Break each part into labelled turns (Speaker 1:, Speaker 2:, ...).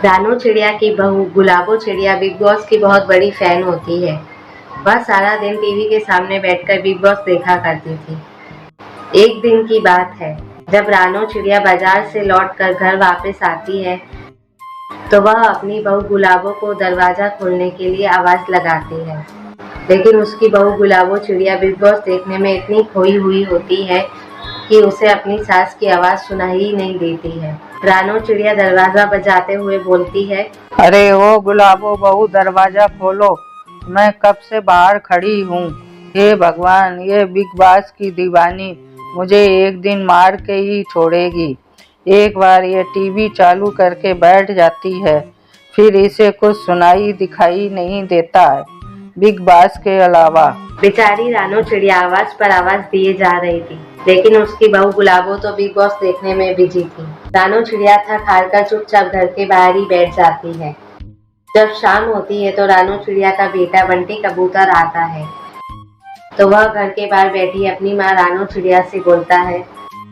Speaker 1: रानू चिड़िया की बहू गुलाबो चिड़िया बिग बॉस की बहुत बड़ी फैन होती है। वह सारा दिन टीवी के सामने बैठकर बिग बॉस देखा करती थी। एक दिन की बात है, जब रानू चिड़िया बाजार से लौटकर घर वापस आती है तो वह अपनी बहू गुलाबो को दरवाजा खोलने के लिए आवाज लगाती है। लेकिन उसकी बहू गुलाबो चिड़िया बिग बॉस देखने में इतनी खोई हुई होती है कि उसे अपनी सास की आवाज सुनाई ही नहीं देती है। रानू चिड़िया दरवाजा बजाते हुए बोलती है,
Speaker 2: अरे ओ गुलाबो बहू, दरवाजा खोलो, मैं कब से बाहर खड़ी हूँ। हे भगवान, ये बिग बॉस की दीवानी मुझे एक दिन मार के ही छोड़ेगी। एक बार ये टीवी चालू करके बैठ जाती है, फिर इसे कुछ सुनाई दिखाई नहीं देता है बिग बॉस के अलावा।
Speaker 1: बेचारी रानू चिड़िया आवाज पर आवाज दिए जा रही थी, लेकिन उसकी बहू गुलाबो तो बिग बॉस देखने में बिजी थी। रानू चिड़िया थक हार कर चुपचाप घर के बाहर ही बैठ जाती है। जब शाम होती है तो रानू चिड़िया का बेटा बंटी कबूतर आता है, तो वह घर के बाहर बैठी अपनी माँ रानू चिड़िया से बोलता है,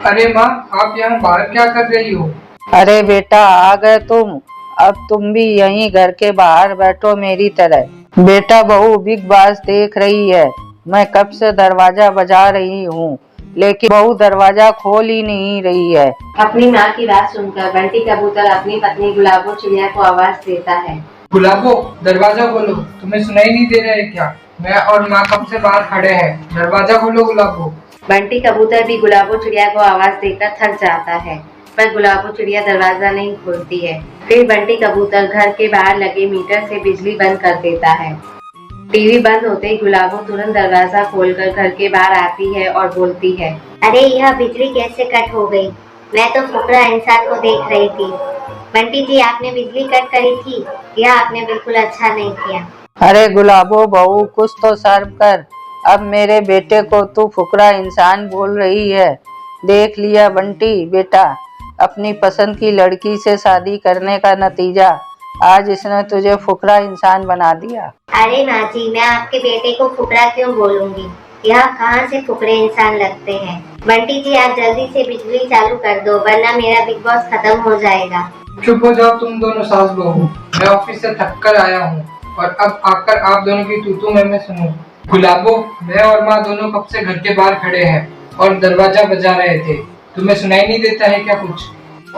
Speaker 3: अरे माँ, आप यहाँ बाहर क्या कर रही हो?
Speaker 2: अरे बेटा, आ गए तुम। अब तुम भी यहीं घर के बाहर बैठो मेरी तरह। बेटा, बहू बिग बॉस देख रही है। मैं कब से दरवाजा बजा रही हूँ, लेकिन बहू दरवाजा खोल ही नहीं रही है।
Speaker 1: अपनी माँ की बात सुनकर बंटी कबूतर अपनी पत्नी गुलाबो चिड़िया को आवाज देता है,
Speaker 3: गुलाबो, दरवाजा खोलो, तुम्हें सुनाई नहीं दे रहा है क्या? मैं और माँ कब से बाहर खड़े हैं, दरवाजा खोलो गुलाबो।
Speaker 1: बंटी कबूतर भी गुलाबो चिड़िया को आवाज देकर थक जाता है, पर गुलाबो चिड़िया दरवाजा नहीं खोलती है। फिर बंटी कबूतर घर के बाहर लगे मीटर से बिजली बंद कर देता है। टीवी बंद होते ही गुलाबो तुरंत दरवाजा खोलकर घर के बाहर आती है और बोलती है,
Speaker 4: अरे यह बिजली कैसे कट हो गई? मैं तो फुकरा इंसान को देख रही थी। बंटी जी, आपने बिजली कट करी थी, यह आपने बिल्कुल अच्छा नहीं किया।
Speaker 2: अरे गुलाबो बहू, कुछ तो शर्म कर। अब मेरे बेटे को तू फुकरा इंसान बोल रही है। देख लिया बंटी बेटा, अपनी पसंद की लड़की से शादी करने का नतीजा आज इसने तुझे फुकरा इंसान बना दिया।
Speaker 4: अरे माँ जी, मैं आपके बेटे को फुकरा क्यों बोलूंगी? यह कहाँ से फुकरे इंसान लगते हैं? बंटी जी, आप जल्दी से बिजली चालू कर दो, वरना मेरा बिग बॉस खत्म हो जाएगा।
Speaker 3: चुप हो जाओ तुम दोनों सास बहू। मैं ऑफिस से थक कर आया हूँ और अब आकर आप दोनों की तू मैं सुनूं। गुलाबो, मैं और माँ दोनों कब से घर के बाहर खड़े हैं और दरवाजा बजा रहे थे। तुम्हें सुनाई नहीं देता है क्या कुछ?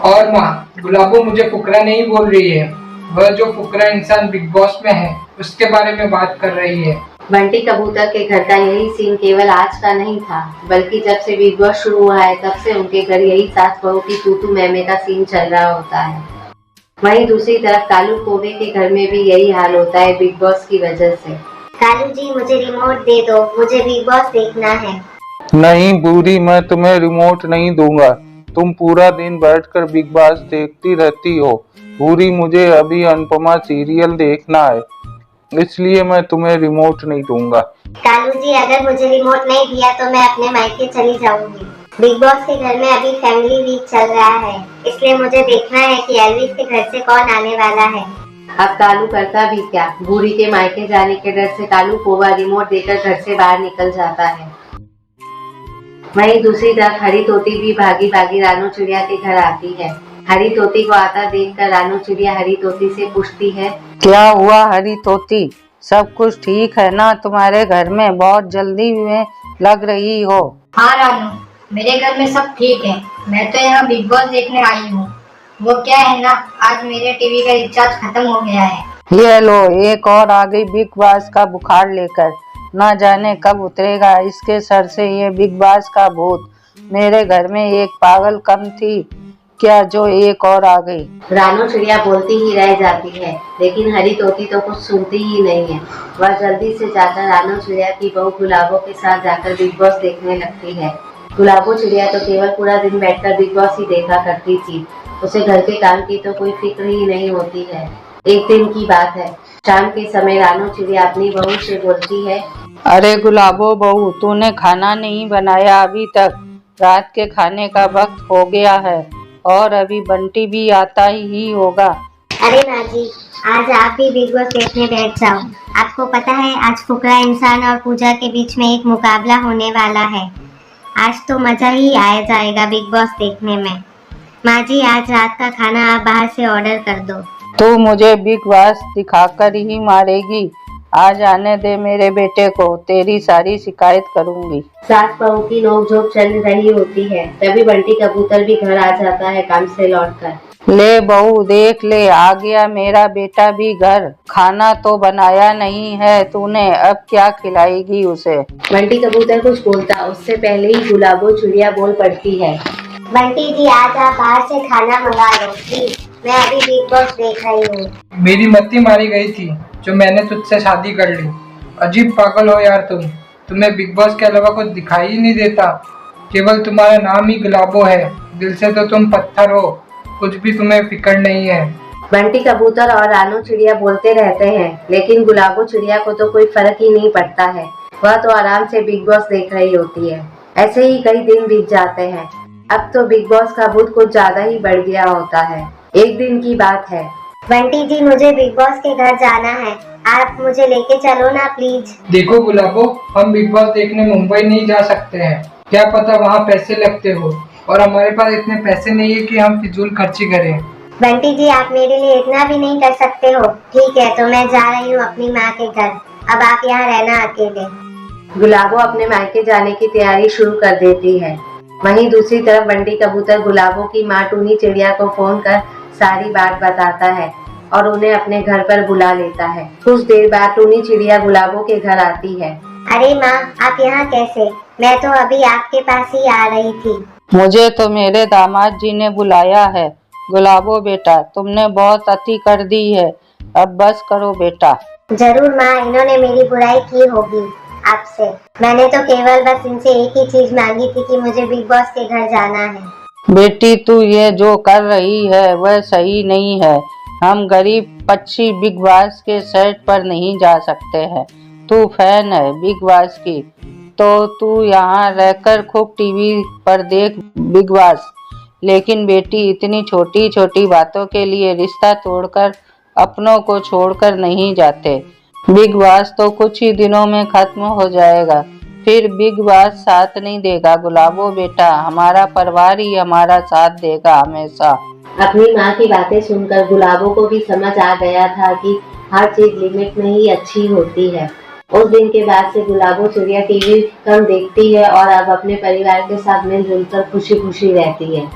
Speaker 3: और माँ, गुलाबो मुझे फुकरा नहीं बोल रही है, वह जो फुकरा इंसान बिग बॉस में है उसके बारे में बात कर रही है।
Speaker 1: बंटी कबूतर के घर का यही सीन केवल आज का नहीं था, बल्कि जब से बिग बॉस शुरू हुआ है तब से उनके घर यही सास बहू की तू मैमे का सीन चल रहा होता है। वहीं दूसरी तरफ कालू कोवे के घर में भी यही हाल होता है बिग बॉस की वजह से।
Speaker 4: कालू जी, मुझे रिमोट दे दो, मुझे बिग बॉस देखना है।
Speaker 5: नहीं बूढ़ी, मैं तुम्हें रिमोट नहीं दूंगा। तुम पूरा दिन बैठकर बिग बॉस देखती रहती हो। बूढ़ी, मुझे अभी अनुपमा सीरियल देखना है, इसलिए मैं तुम्हें रिमोट नहीं दूंगा।
Speaker 4: कालू जी, अगर मुझे रिमोट नहीं दिया तो मैं अपने मायके चली जाऊंगी। बिग बॉस के घर में अभी फैमिली वीक चल रहा है, इसलिए मुझे देखना है कि एल्विस के घर से कौन आने वाला है।
Speaker 1: अब कालू करता भी क्या, बूढ़ी के मायके जाने के डर से कालू कोवा रिमोट देकर घर से बाहर निकल जाता है। वहीं दूसरी तरफ हरी तोती भी भागी भागी रानू चिड़िया के घर आती है। हरी तोती को आता देखकर रानू चिड़िया हरी तोती से पूछती है,
Speaker 2: क्या हुआ हरी तोती, सब कुछ ठीक है ना तुम्हारे घर में? बहुत जल्दी में लग रही हो।
Speaker 6: हाँ रानू, मेरे घर में सब ठीक है। मैं तो यहाँ बिग बॉस देखने आई हूँ। वो क्या है ना, आज मेरे टीवी का रिचार्ज खत्म हो गया है।
Speaker 2: ये लो, एक और आ गई बिग बॉस का बुखार लेकर। ना जाने कब उतरेगा इसके सर से ये बिग बॉस का भूत। मेरे घर में एक पागल कम थी क्या जो एक और आ गई।
Speaker 1: रानू चिड़िया बोलती ही रह जाती है, लेकिन हरी तोती तो कुछ सुनती ही नहीं है। वह जल्दी से जाकर रानू चिड़िया की बहू गुलाबो के साथ जाकर बिग बॉस देखने लगती है। गुलाबो चिड़िया तो केवल पूरा दिन बैठकर बिग बॉस ही देखा करती थी, उसे घर के काम की तो कोई फिक्र ही नहीं होती है। एक दिन की बात है, शाम के समय रानू चिड़िया अपनी बहू से बोलती है,
Speaker 2: अरे गुलाबो बहू, तूने खाना नहीं बनाया अभी तक। रात के खाने का वक्त हो गया है और अभी बंटी भी आता ही होगा।
Speaker 4: अरे माँ जी, आज आप भी बिग बॉस देखने बैठ जाओ। आपको पता है आज फुकरा इंसान और पूजा के बीच में एक मुकाबला होने वाला है। आज तो मजा ही आ जाएगा बिग बॉस देखने में। माँ जी, आज रात का खाना आप बाहर से ऑर्डर कर दो।
Speaker 2: तू मुझे बिग बॉस दिखाकर ही मारेगी। आज आने दे मेरे बेटे को, तेरी सारी शिकायत करूंगी।
Speaker 1: सास बहू की नोकझोंक चल रही होती है, तभी बंटी कबूतर भी घर आ जाता है काम से लौटकर।
Speaker 2: ले बहू देख ले, आ गया मेरा बेटा भी घर। खाना तो बनाया नहीं है तूने, अब क्या खिलाएगी उसे।
Speaker 1: बंटी कबूतर कुछ बोलता उससे पहले ही गुलाबो चिड़िया बोल पड़ती है।
Speaker 4: बंटी जी आज आप बाहर से खाना मंगा लो प्लीज, मैं अभी बिग बॉस देख रही हूँ।
Speaker 3: मेरी मत्ती मारी गई थी जो मैंने तुझसे शादी कर ली। अजीब पागल हो यार तुम। तुम्हें बिग बॉस के अलावा कुछ दिखाई ही नहीं देता। केवल तुम्हारा नाम ही गुलाबो है, दिल से तो तुम पत्थर हो। कुछ भी तुम्हें फिक्र नहीं है।
Speaker 1: बंटी कबूतर और रानू चिड़िया बोलते रहते हैं, लेकिन गुलाबो चिड़िया को तो कोई फर्क ही नहीं पड़ता है। वह तो आराम से बिग बॉस देख रही होती है। ऐसे ही कई दिन बीत जाते हैं। अब तो बिग बॉस का भूत कुछ ज्यादा ही बढ़ गया होता है। एक दिन की बात है।
Speaker 4: बंटी जी मुझे बिग बॉस के घर जाना है, आप मुझे लेके चलो ना प्लीज।
Speaker 3: देखो गुलाबो, हम बिग बॉस देखने मुंबई नहीं जा सकते हैं। क्या पता वहाँ पैसे लगते हो, और हमारे पास इतने पैसे नहीं है कि हम फिजूल खर्ची करें।
Speaker 4: बंटी जी आप मेरे लिए इतना भी नहीं कर सकते हो। ठीक है तो मैं जा रही हूँ अपनी माँ के घर, अब आप यहाँ रहना अकेले।
Speaker 1: गुलाबो अपने मायके जाने की तैयारी शुरू कर देती है। वहीं दूसरी तरफ बंटी कबूतर गुलाबो की माँ टूनी चिड़िया को फोन कर सारी बात बताता है और उन्हें अपने घर पर बुला लेता है। कुछ देर बाद टूनी चिड़िया गुलाबो के घर आती है।
Speaker 4: अरे माँ आप यहाँ कैसे? मैं तो अभी आपके पास ही आ रही थी।
Speaker 2: मुझे तो मेरे दामाद जी ने बुलाया है। गुलाबो बेटा तुमने बहुत अति कर दी है, अब बस करो बेटा।
Speaker 4: जरूर माँ, इन्होंने मेरी बुराई की होगी आपसे। मैंने तो केवल बस इनसे एक ही चीज मांगी थी कि मुझे बिग बॉस के घर जाना है।
Speaker 2: बेटी तू ये जो कर रही है वह सही नहीं है। हम गरीब पक्षी बिग बॉस के सेट पर नहीं जा सकते हैं। तू फैन है बिग बॉस की तो तू यहाँ रहकर खूब टीवी पर देख बिग बॉस। लेकिन बेटी इतनी छोटी छोटी बातों के लिए रिश्ता तोड़कर अपनों को छोड़कर नहीं जाते। बिग बॉस तो कुछ ही दिनों में खत्म हो जाएगा, फिर बिग बॉस साथ नहीं देगा। गुलाबो बेटा हमारा परिवार ही हमारा साथ देगा हमेशा।
Speaker 1: अपनी माँ की बातें सुनकर गुलाबो को भी समझ आ गया था कि हर चीज लिमिट में ही अच्छी होती है। उस दिन के बाद से गुलाबो चिड़िया टीवी कम देखती है और अब अपने परिवार के साथ मिलजुल कर खुशी खुशी रहती है।